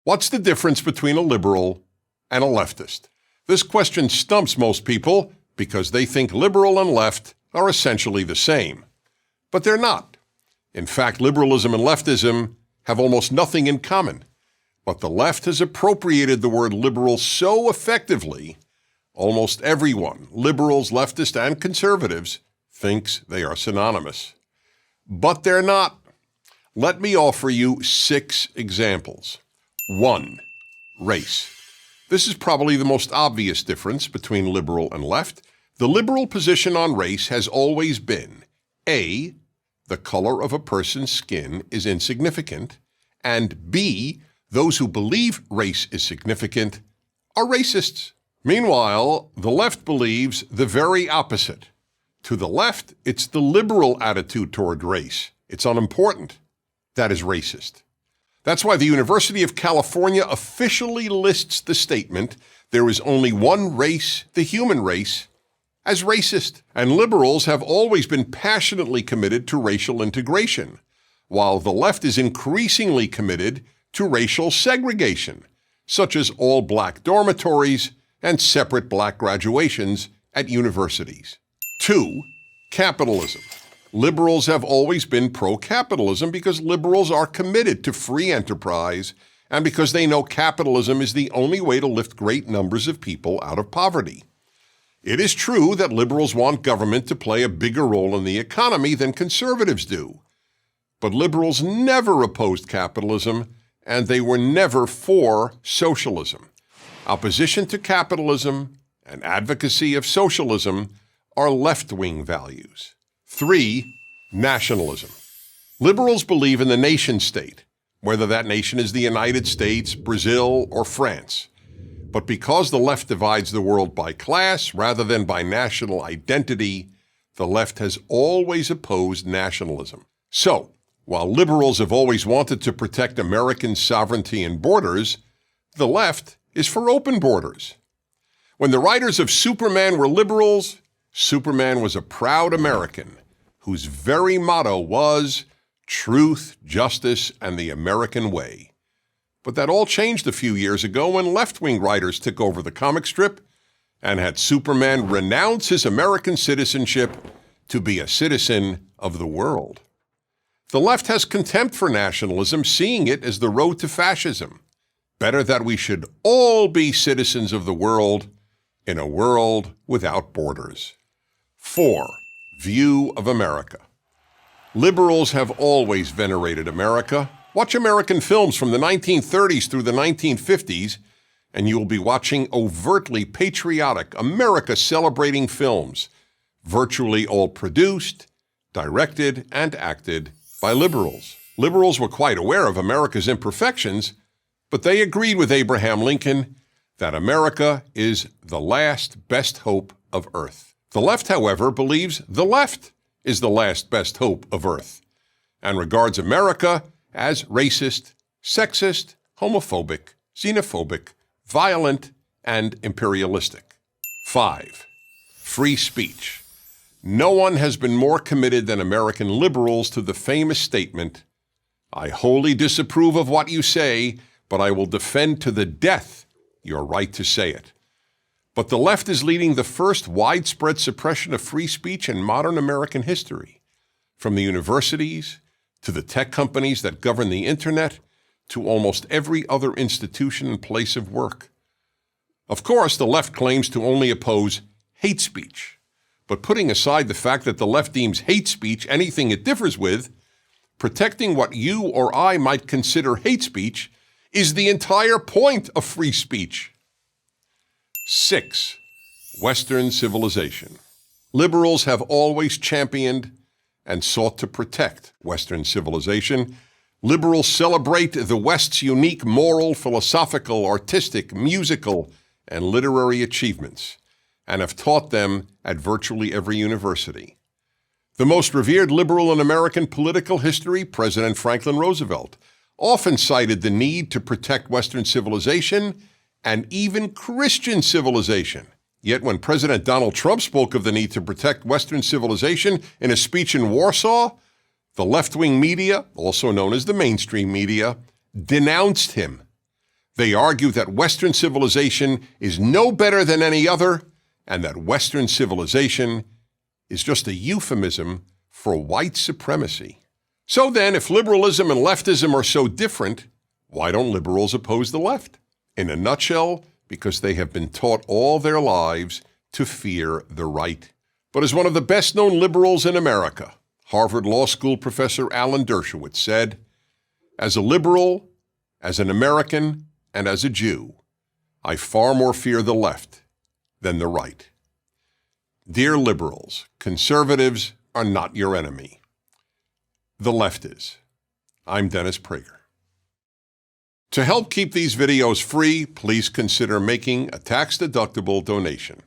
What's the difference between a liberal and a leftist? This question stumps most people because they think liberal and left are essentially the same. But they're not. In fact, liberalism and leftism have almost nothing in common. But the left has appropriated the word liberal so effectively, almost everyone, liberals, leftists, and conservatives, thinks they are synonymous. But they're not. Let me offer you 6 examples. 1. Race. This is probably the most obvious difference between liberal and left. The liberal position on race has always been A, the color of a person's skin is insignificant, and B, those who believe race is significant are racists. Meanwhile, the left believes the very opposite. To the left, it's the liberal attitude toward race. It's unimportant. That is racist. That's why the University of California officially lists the statement, "There is only one race, the human race," as racist. And liberals have always been passionately committed to racial integration, while the left is increasingly committed to racial segregation, such as all black dormitories and separate black graduations at universities. 2. Capitalism. Liberals have always been pro-capitalism because liberals are committed to free enterprise and because they know capitalism is the only way to lift great numbers of people out of poverty. It is true that liberals want government to play a bigger role in the economy than conservatives do. But liberals never opposed capitalism, and they were never for socialism. Opposition to capitalism and advocacy of socialism are left-wing values. 3. Nationalism. Liberals believe in the nation-state, whether that nation is the United States, Brazil, or France. But because the left divides the world by class rather than by national identity, the left has always opposed nationalism. So, while liberals have always wanted to protect American sovereignty and borders, the left is for open borders. When the writers of Superman were liberals, Superman was a proud American whose very motto was truth, justice, and the American way. But that all changed a few years ago when left-wing writers took over the comic strip and had Superman renounce his American citizenship to be a citizen of the world. The left has contempt for nationalism, seeing it as the road to fascism. Better that we should all be citizens of the world in a world without borders. 4. View of America. Liberals have always venerated America. Watch American films from the 1930s through the 1950s, and you will be watching overtly patriotic, America-celebrating films, virtually all produced, directed, and acted by liberals. Liberals were quite aware of America's imperfections, but they agreed with Abraham Lincoln that America is the last best hope of Earth. The left, however, believes the left is the last best hope of Earth and regards America as racist, sexist, homophobic, xenophobic, violent, and imperialistic. 5. Free speech. No one has been more committed than American liberals to the famous statement, "I wholly disapprove of what you say, but I will defend to the death your right to say it." But the left is leading the first widespread suppression of free speech in modern American history, from the universities to the tech companies that govern the internet to almost every other institution and place of work. Of course, the left claims to only oppose hate speech, but putting aside the fact that the left deems hate speech anything it differs with, protecting what you or I might consider hate speech is the entire point of free speech. 6. Western civilization. Liberals have always championed and sought to protect Western civilization. Liberals celebrate the West's unique moral, philosophical, artistic, musical, and literary achievements, and have taught them at virtually every university. The most revered liberal in American political history, President Franklin Roosevelt, often cited the need to protect Western civilization and even Christian civilization. Yet when President Donald Trump spoke of the need to protect Western civilization in a speech in Warsaw, the left-wing media, also known as the mainstream media, denounced him. They argue that Western civilization is no better than any other, and that Western civilization is just a euphemism for white supremacy. So then, if liberalism and leftism are so different, why don't liberals oppose the left? In a nutshell, because they have been taught all their lives to fear the right. But as one of the best-known liberals in America, Harvard Law School professor Alan Dershowitz said, "As a liberal, as an American, and as a Jew, I far more fear the left than the right." Dear liberals, conservatives are not your enemy. The left is. I'm Dennis Prager. To help keep these videos free, please consider making a tax-deductible donation.